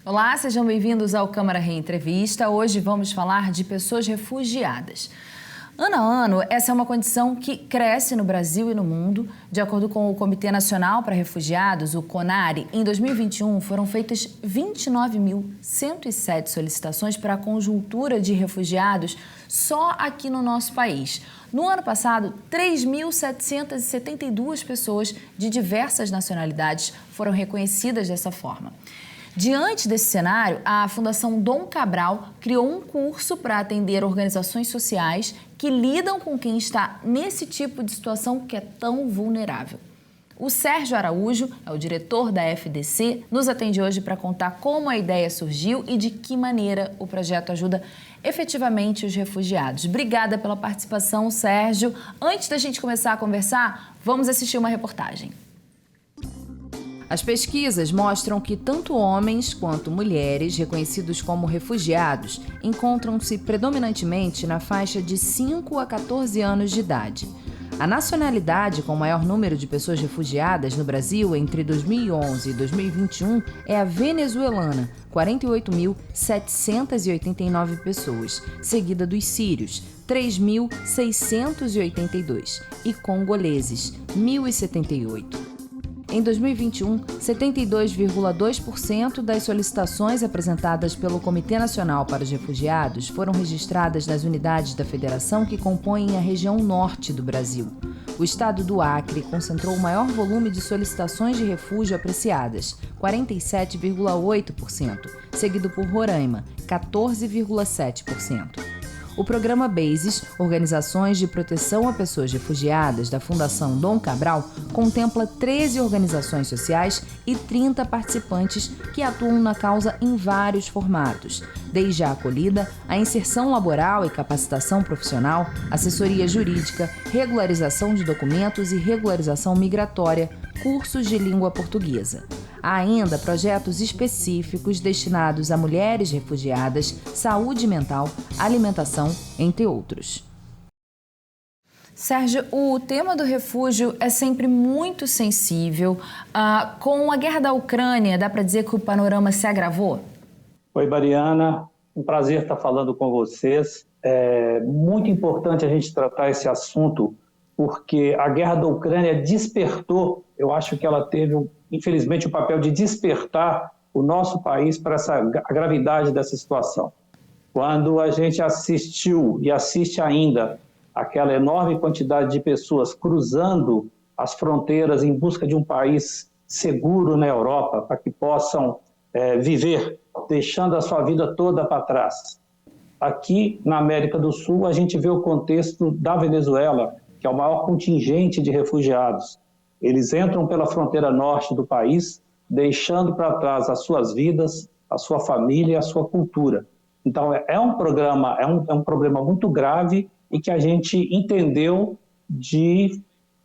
Olá, sejam bem-vindos ao Câmara Reentrevista. Hoje vamos falar de pessoas refugiadas. Ano a ano, essa é uma condição que cresce no Brasil e no mundo. De acordo com o Comitê Nacional para Refugiados, o CONARE, em 2021 foram feitas 29.107 solicitações para a conjuntura de refugiados só aqui no nosso país. No ano passado, 3.772 pessoas de diversas nacionalidades foram reconhecidas dessa forma. Diante desse cenário, a Fundação Dom Cabral criou um curso para atender organizações sociais que lidam com quem está nesse tipo de situação que é tão vulnerável. O Sérgio Araújo é o diretor da FDC, nos atende hoje para contar como a ideia surgiu e de que maneira o projeto ajuda efetivamente os refugiados. Obrigada pela participação, Sérgio. Antes da gente começar a conversar, vamos assistir uma reportagem. As pesquisas mostram que tanto homens quanto mulheres reconhecidos como refugiados encontram-se predominantemente na faixa de 5 a 14 anos de idade. A nacionalidade com maior número de pessoas refugiadas no Brasil entre 2011 e 2021 é a venezuelana, 48.789 pessoas, seguida dos sírios, 3.682, e congoleses, 1.078. Em 2021, 72,2% das solicitações apresentadas pelo Comitê Nacional para os Refugiados foram registradas nas unidades da federação que compõem a região norte do Brasil. O estado do Acre concentrou o maior volume de solicitações de refúgio apreciadas, 47,8%, seguido por Roraima, 14,7%. O programa BASES, Organizações de Proteção a Pessoas Refugiadas, da Fundação Dom Cabral, contempla 13 organizações sociais e 30 participantes que atuam na causa em vários formatos, desde a acolhida, a inserção laboral e capacitação profissional, assessoria jurídica, regularização de documentos e regularização migratória, cursos de língua portuguesa. Há ainda projetos específicos destinados a mulheres refugiadas, saúde mental, alimentação, entre outros. Sérgio, o tema do refúgio é sempre muito sensível. Com a guerra da Ucrânia, dá para dizer que o panorama se agravou? Oi, Mariana. Um prazer estar falando com vocês. É muito importante a gente tratar esse assunto, porque a guerra da Ucrânia despertou, eu acho que ela teve, infelizmente, o papel de despertar o nosso país para a gravidade dessa situação. Quando a gente assistiu e assiste ainda aquela enorme quantidade de pessoas cruzando as fronteiras em busca de um país seguro na Europa, para que possam viver, deixando a sua vida toda para trás. Aqui na América do Sul, a gente vê o contexto da Venezuela, que é o maior contingente de refugiados. Eles entram pela fronteira norte do país, deixando para trás as suas vidas, a sua família e a sua cultura. Então, é um problema muito grave e que a gente entendeu de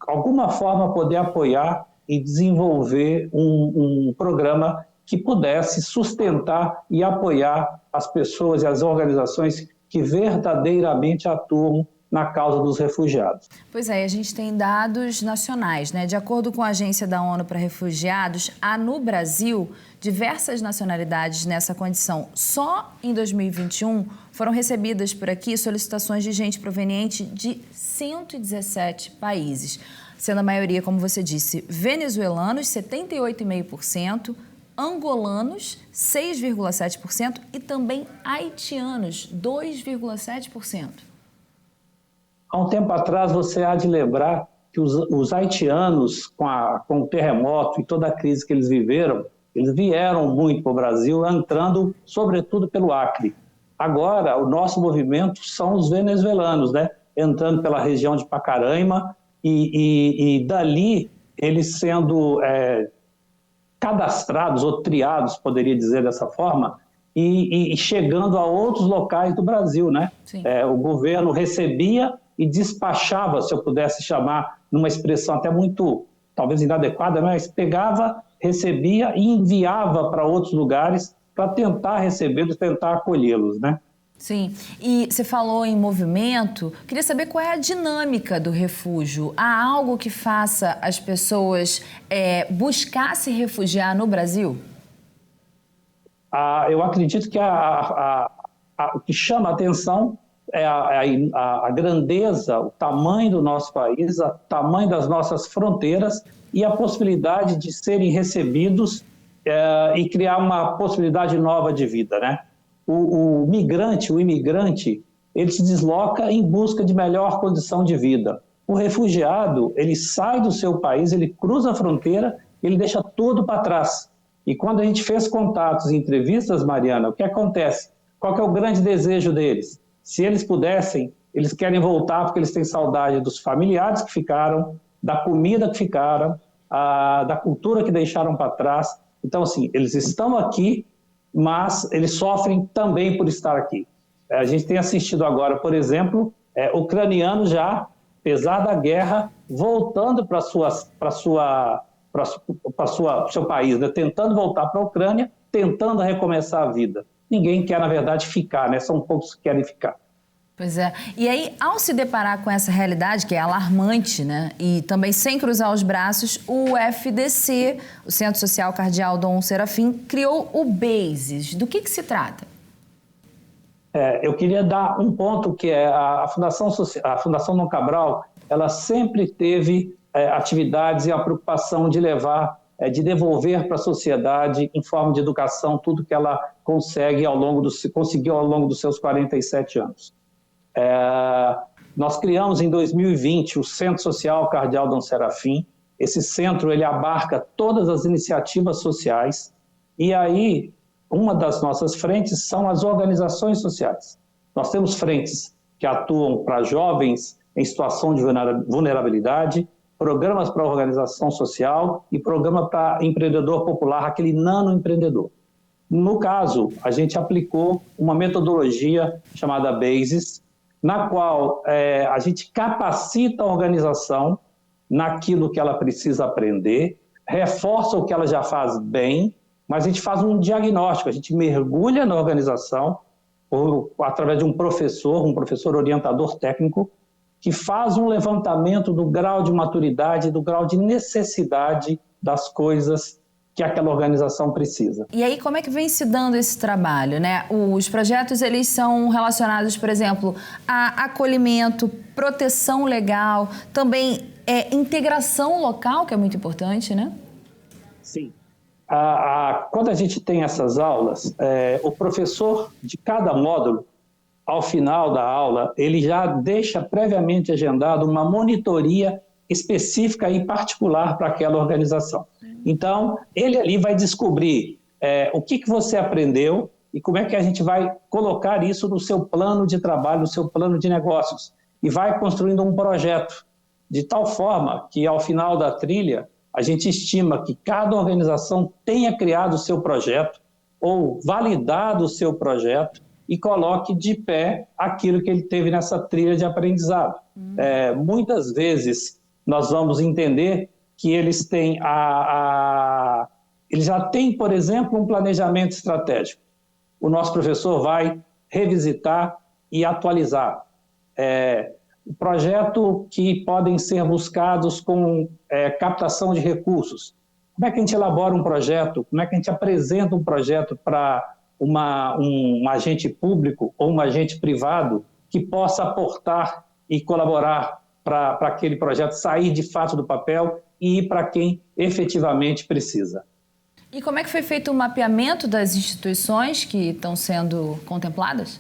alguma forma poder apoiar e desenvolver um programa que pudesse sustentar e apoiar as pessoas e as organizações que verdadeiramente atuam na causa dos refugiados. Pois é, a gente tem dados nacionais, né? De acordo com a Agência da ONU para Refugiados, há no Brasil diversas nacionalidades nessa condição. Só em 2021 foram recebidas por aqui solicitações de gente proveniente de 117 países, sendo a maioria, como você disse, venezuelanos, 78,5%, angolanos, 6,7% e também haitianos, 2,7%. Há um tempo atrás, você há de lembrar que os haitianos, com o terremoto e toda a crise que eles viveram, eles vieram muito para o Brasil, entrando sobretudo pelo Acre. Agora, o nosso movimento são os venezuelanos, né? Entrando pela região de Pacaraima e dali eles sendo cadastrados ou triados, poderia dizer dessa forma, e chegando a outros locais do Brasil, né? O governo recebia e despachava, se eu pudesse chamar, numa expressão até muito, talvez inadequada, mas pegava, recebia e enviava para outros lugares para tentar recebê-los, tentar acolhê-los, né? Sim, e você falou em movimento, queria saber qual é a dinâmica do refúgio. Há algo que faça as pessoas buscar se refugiar no Brasil? Eu acredito que o que chama a atenção é a grandeza, o tamanho do nosso país, o tamanho das nossas fronteiras e a possibilidade de serem recebidos e criar uma possibilidade nova de vida, né? O imigrante, ele se desloca em busca de melhor condição de vida. O refugiado, ele sai do seu país, ele cruza a fronteira, ele deixa tudo para trás. E quando a gente fez contatos e entrevistas, Mariana, o que acontece? Qual que é o grande desejo deles? Se eles pudessem, eles querem voltar porque eles têm saudade dos familiares que ficaram, da comida que ficaram, da cultura que deixaram para trás. Então, assim, eles estão aqui, mas eles sofrem também por estar aqui. A gente tem assistido agora, por exemplo, ucranianos já, apesar da guerra, voltando para seu país, né? Tentando voltar para a Ucrânia, tentando recomeçar a vida. Ninguém quer, na verdade, ficar, né? São poucos que querem ficar. Pois é. E aí, ao se deparar com essa realidade, que é alarmante, né? E também sem cruzar os braços, o FDC, o Centro Social Cardeal Dom Serafim, criou o BASES. Do que se trata? Eu queria dar um ponto que é a Fundação Dom Cabral, ela sempre teve atividades e a preocupação de levar, de devolver para a sociedade, em forma de educação, tudo que ela conseguiu ao longo dos seus 47 anos. Nós criamos em 2020 o Centro Social Cardeal Dom Serafim. Esse centro ele abarca todas as iniciativas sociais e aí uma das nossas frentes são as organizações sociais. Nós temos frentes que atuam para jovens em situação de vulnerabilidade, programas para organização social e programa para empreendedor popular, aquele nano-empreendedor. No caso, a gente aplicou uma metodologia chamada BASES, na qual a gente capacita a organização naquilo que ela precisa aprender, reforça o que ela já faz bem, mas a gente faz um diagnóstico, a gente mergulha na organização através de um professor orientador técnico, que faz um levantamento do grau de maturidade, do grau de necessidade das coisas que aquela organização precisa. E aí, como é que vem se dando esse trabalho, né? Os projetos, eles são relacionados, por exemplo, a acolhimento, proteção legal, também integração local, que é muito importante, né? Sim. Quando a gente tem essas aulas, o professor de cada módulo, ao final da aula, ele já deixa previamente agendado uma monitoria específica e particular para aquela organização. Então, ele ali vai descobrir o que você aprendeu e como é que a gente vai colocar isso no seu plano de trabalho, no seu plano de negócios. E vai construindo um projeto, de tal forma que, ao final da trilha, a gente estima que cada organização tenha criado o seu projeto ou validado o seu projeto e coloque de pé aquilo que ele teve nessa trilha de aprendizado. Muitas vezes nós vamos entender que eles têm eles já têm, por exemplo, um planejamento estratégico. O nosso professor vai revisitar e atualizar. Projeto que podem ser buscados com captação de recursos. Como é que a gente elabora um projeto? Como é que a gente apresenta um projeto para um agente público ou um agente privado que possa aportar e colaborar para aquele projeto sair de fato do papel e ir para quem efetivamente precisa. E como é que foi feito o mapeamento das instituições que estão sendo contempladas?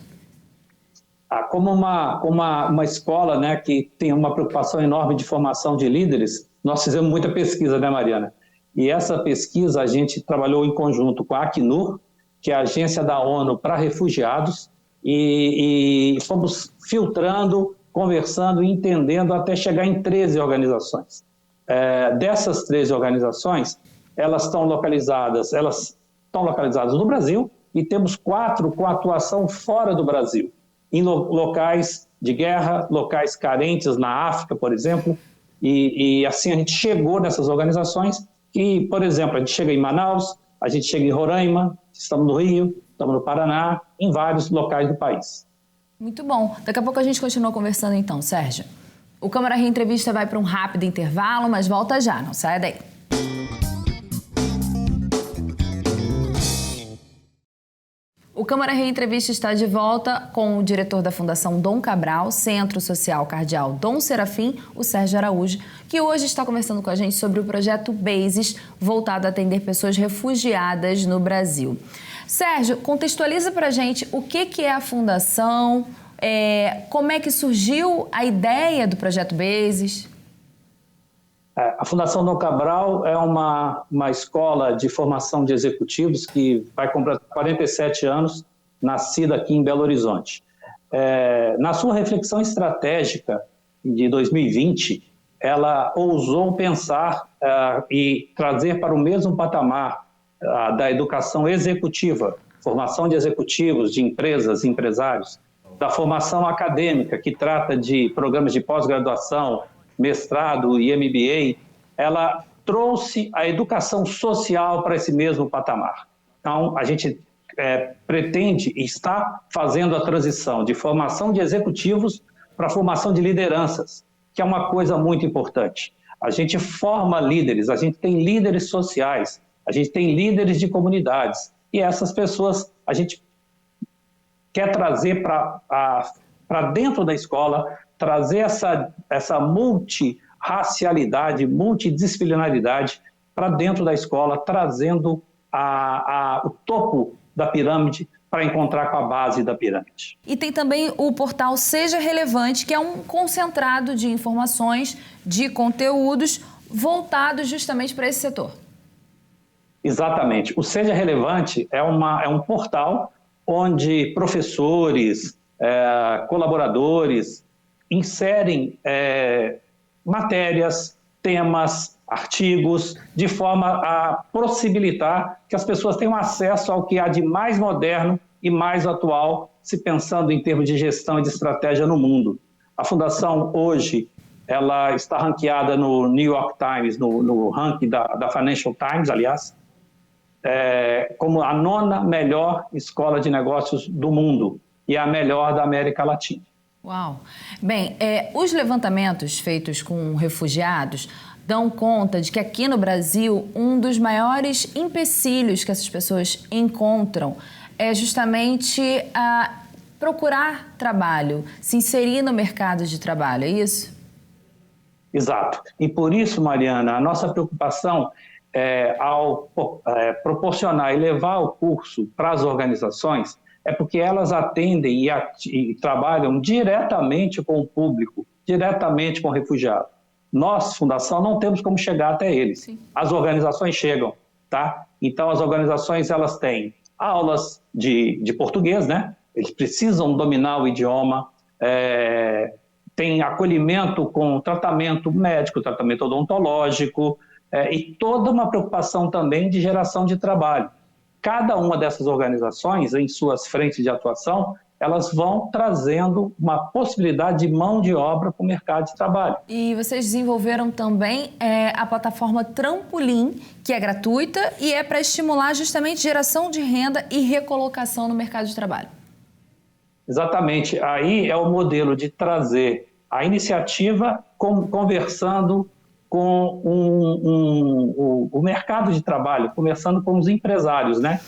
Como uma escola, né, que tem uma preocupação enorme de formação de líderes, nós fizemos muita pesquisa, né, Mariana? E essa pesquisa a gente trabalhou em conjunto com a Acnur, que é a agência da ONU para refugiados, e fomos filtrando, conversando, entendendo, até chegar em 13 organizações. Dessas 13 organizações, elas estão localizadas no Brasil e temos 4 com atuação fora do Brasil, em locais de guerra, locais carentes na África, por exemplo, e assim a gente chegou nessas organizações e, por exemplo, a gente chega em Manaus, a gente chega em Roraima, estamos no Rio, estamos no Paraná, em vários locais do país. Muito bom. Daqui a pouco a gente continua conversando então, Sérgio. O Câmara Reentrevista vai para um rápido intervalo, mas volta já, não saia daí. O Câmara Reentrevista está de volta com o diretor da Fundação Dom Cabral, Centro Social Cardeal Dom Serafim, o Sérgio Araújo, que hoje está conversando com a gente sobre o projeto BASES, voltado a atender pessoas refugiadas no Brasil. Sérgio, contextualiza para a gente o que é a Fundação, como é que surgiu a ideia do projeto BASES. A Fundação Dom Cabral é uma escola de formação de executivos que vai completar 47 anos, nascida aqui em Belo Horizonte. Na sua reflexão estratégica de 2020, ela ousou pensar e trazer para o mesmo patamar da educação executiva, formação de executivos, de empresas, empresários, da formação acadêmica, que trata de programas de pós-graduação, mestrado e MBA, ela trouxe a educação social para esse mesmo patamar. Então, a gente pretende e está fazendo a transição de formação de executivos para a formação de lideranças, que é uma coisa muito importante. A gente forma líderes, a gente tem líderes sociais, a gente tem líderes de comunidades, e essas pessoas a gente quer trazer para dentro da escola, trazer essa multirracialidade, multidisciplinaridade para dentro da escola, trazendo o topo da pirâmide para encontrar com a base da pirâmide. E tem também o portal Seja Relevante, que é um concentrado de informações, de conteúdos voltados justamente para esse setor. Exatamente. O Seja Relevante é um portal onde professores, colaboradores inserem matérias, temas, artigos, de forma a possibilitar que as pessoas tenham acesso ao que há de mais moderno e mais atual, se pensando em termos de gestão e de estratégia no mundo. A Fundação, hoje, ela está ranqueada no New York Times, no ranking da Financial Times, aliás, como a 9ª melhor escola de negócios do mundo e a melhor da América Latina. Uau! Bem, os levantamentos feitos com refugiados dão conta de que aqui no Brasil um dos maiores empecilhos que essas pessoas encontram é justamente procurar trabalho, se inserir no mercado de trabalho, é isso? Exato. E por isso, Mariana, a nossa preocupação ao proporcionar e levar o curso para as organizações é porque elas atendem e trabalham diretamente com o público, diretamente com o refugiado. Nós, Fundação, não temos como chegar até eles. Sim. As organizações chegam, tá? Então, as organizações, elas têm aulas de português, né? Eles precisam dominar o idioma, tem acolhimento com tratamento médico, tratamento odontológico, e toda uma preocupação também de geração de trabalho. Cada uma dessas organizações, em suas frentes de atuação, elas vão trazendo uma possibilidade de mão de obra para o mercado de trabalho. E vocês desenvolveram também a plataforma Trampolim, que é gratuita e é para estimular justamente geração de renda e recolocação no mercado de trabalho. Exatamente. Aí é o modelo de trazer a iniciativa conversando com o mercado de trabalho, conversando com os empresários, né?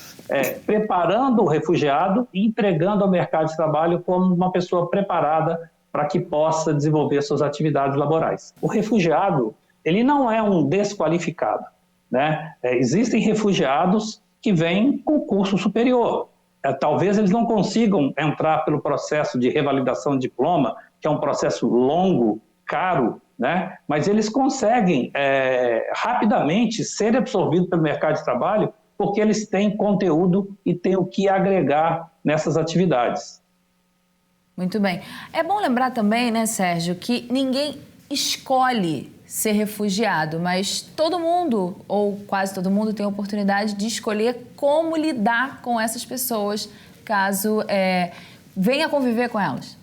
Preparando o refugiado e entregando ao mercado de trabalho como uma pessoa preparada para que possa desenvolver suas atividades laborais. O refugiado, ele não é um desqualificado, né? Existem refugiados que vêm com curso superior. Talvez eles não consigam entrar pelo processo de revalidação de diploma, que é um processo longo, caro, né? Mas eles conseguem rapidamente ser absorvidos pelo mercado de trabalho porque eles têm conteúdo e têm o que agregar nessas atividades. Muito bem. É bom lembrar também, né, Sérgio, que ninguém escolhe ser refugiado, mas todo mundo, ou quase todo mundo, tem a oportunidade de escolher como lidar com essas pessoas caso venha conviver com elas.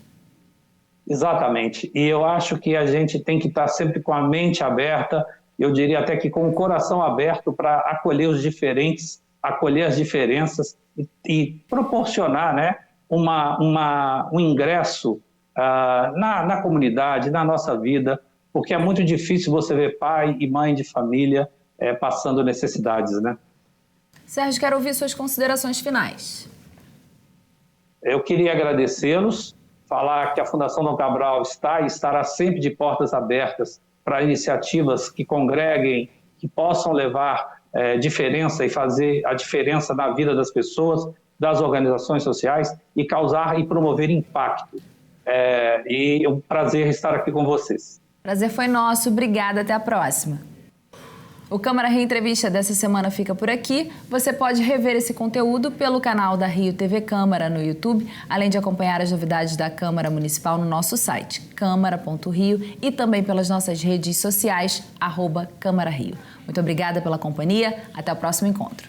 Exatamente. E eu acho que a gente tem que estar sempre com a mente aberta, eu diria até que com o coração aberto para acolher os diferentes, acolher as diferenças e proporcionar, né, um ingresso na comunidade, na nossa vida, porque é muito difícil você ver pai e mãe de família passando necessidades, né? Sérgio, quero ouvir suas considerações finais. Eu queria agradecê-los, falar que a Fundação Dom Cabral está e estará sempre de portas abertas para iniciativas que congreguem, que possam levar diferença e fazer a diferença na vida das pessoas, das organizações sociais e causar e promover impacto. E é um prazer estar aqui com vocês. Prazer foi nosso. Obrigada. Até a próxima. O Câmara Rio Entrevista dessa semana fica por aqui. Você pode rever esse conteúdo pelo canal da Rio TV Câmara no YouTube, além de acompanhar as novidades da Câmara Municipal no nosso site, câmara.rio, e também pelas nossas redes sociais, @Câmara Rio. Muito obrigada pela companhia. Até o próximo encontro.